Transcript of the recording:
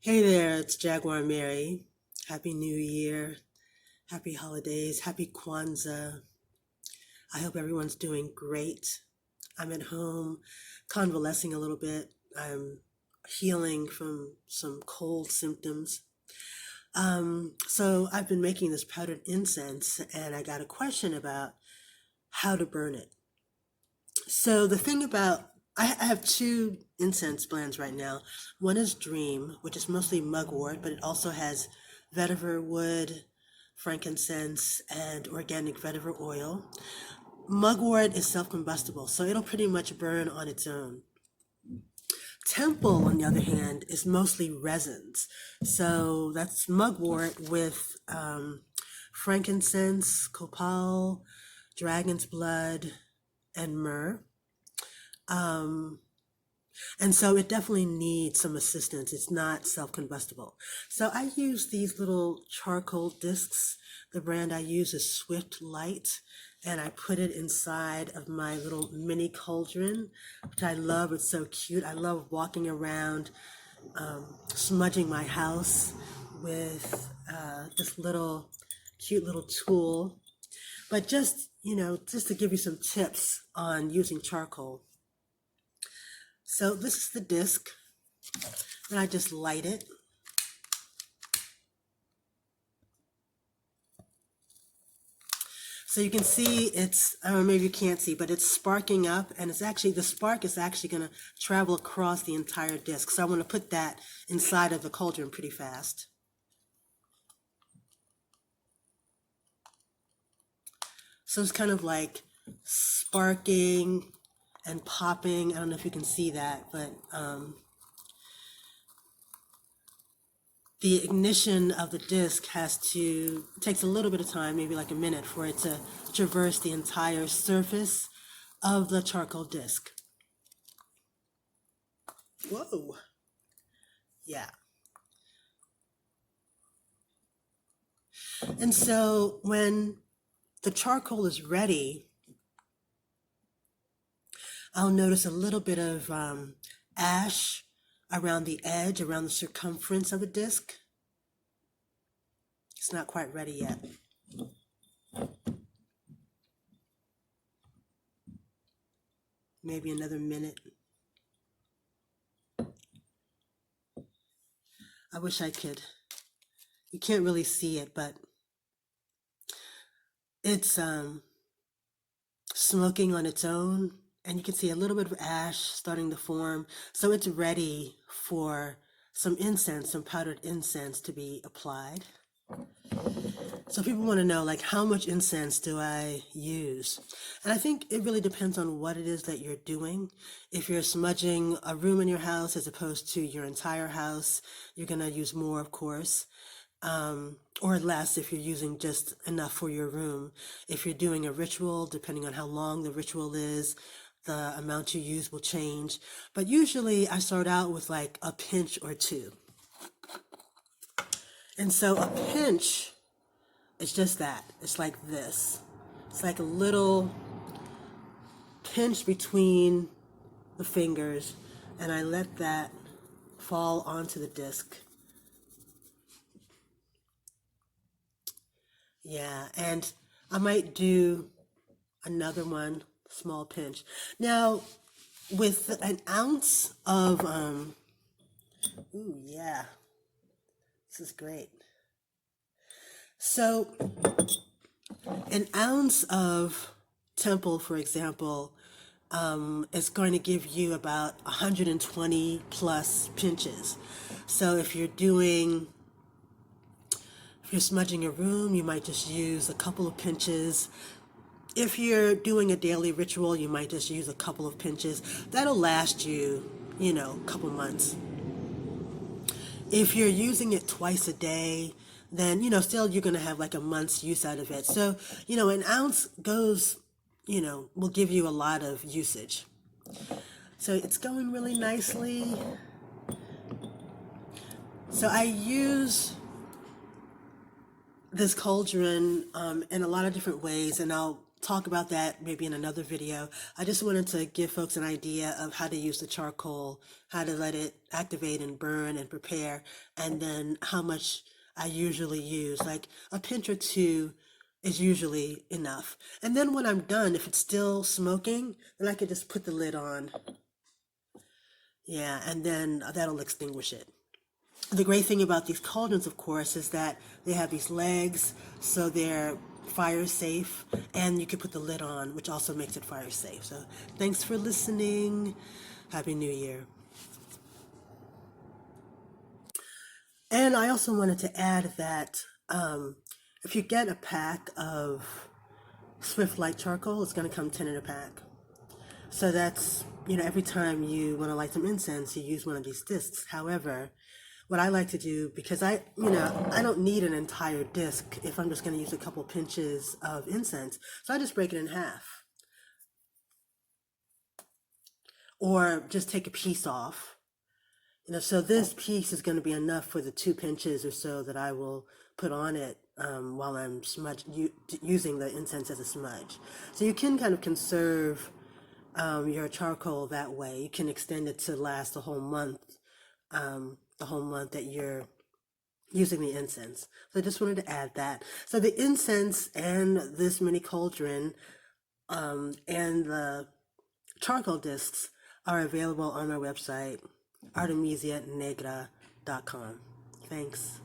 Hey there, it's Jaguar Mary. Happy New Year, happy holidays, happy Kwanzaa. I hope everyone's doing great. I'm at home convalescing a little bit. I'm healing from some cold symptoms. So I've been making this powdered incense and I got a question about how to burn it. So the thing about I have two incense blends right now. One is Dream, which is mostly mugwort, but it also has vetiver wood, frankincense, and organic vetiver oil. Mugwort is self-combustible, so it'll pretty much burn on its own. Temple, on the other hand, is mostly resins. So that's mugwort with frankincense, copal, dragon's blood, and myrrh. Um, and so it definitely needs some assistance. It's not self-combustible. So I use these little charcoal discs. The brand I use is Swift Light, and I put it inside of my little mini cauldron, which I love. It's so cute. I love walking around, smudging my house with this little cute little tool. But just to give you some tips on using charcoal. So this is the disc, and I just light it. So you can see it's, I don't know, maybe you can't see, but it's sparking up, and the spark is actually going to travel across the entire disc. So I want to put that inside of the cauldron pretty fast. So it's kind of like sparking and popping. I don't know if you can see that, but the ignition of the disc takes a little bit of time, maybe like a minute, for it to traverse the entire surface of the charcoal disc. Whoa. Yeah. And so when the charcoal is ready, I'll notice a little bit of ash around the edge, around the circumference of the disc. It's not quite ready yet. Maybe another minute. I wish I could. You can't really see it, but it's smoking on its own, and you can see a little bit of ash starting to form. So it's ready for some incense, some powdered incense to be applied. So people want to know, like, how much incense do I use? And I think it really depends on what it is that you're doing. If you're smudging a room in your house as opposed to your entire house, you're going to use more, of course, or less if you're using just enough for your room. If you're doing a ritual, depending on how long the ritual is, the amount you use will change. But usually I start out with like a pinch or two. And so a pinch, it's just that. It's like this. It's like a little pinch between the fingers, and I let that fall onto the disc. Yeah, and I might do another one, small pinch. Now, with an ounce of, ooh, yeah, this is great. So an ounce of temple, for example, is going to give you about 120 plus pinches. So if you're smudging a room, you might just use a couple of pinches. If you're doing a daily ritual, you might just use a couple of pinches. That'll last you, a couple months. If you're using it twice a day, then, still you're going to have like a month's use out of it. So, an ounce will give you a lot of usage. So it's going really nicely. So I use this cauldron in a lot of different ways, and I'll talk about that maybe in another video. I just wanted to give folks an idea of how to use the charcoal, how to let it activate and burn and prepare, and then how much I usually use. Like a pinch or two is usually enough. And then when I'm done, if it's still smoking, then I can just put the lid on. Yeah, and then that'll extinguish it. The great thing about these cauldrons, of course, is that they have these legs, so they're fire safe, and you can put the lid on, which also makes it fire safe. So thanks for listening. Happy New Year. And I also wanted to add that if you get a pack of Swift Light charcoal, it's going to come 10 in a pack. So that's, every time you want to light some incense, you use one of these discs. However, what I like to do, because I don't need an entire disc if I'm just going to use a couple pinches of incense. So I just break it in half. Or just take a piece off. So this piece is going to be enough for the 2 pinches or so that I will put on it while I'm using the incense as a smudge. So you can kind of conserve your charcoal that way. You can extend it to last the whole month that you're using the incense. So I just wanted to add that. So the incense and this mini cauldron and the charcoal discs are available on our website, artemisianegra.com. Thanks.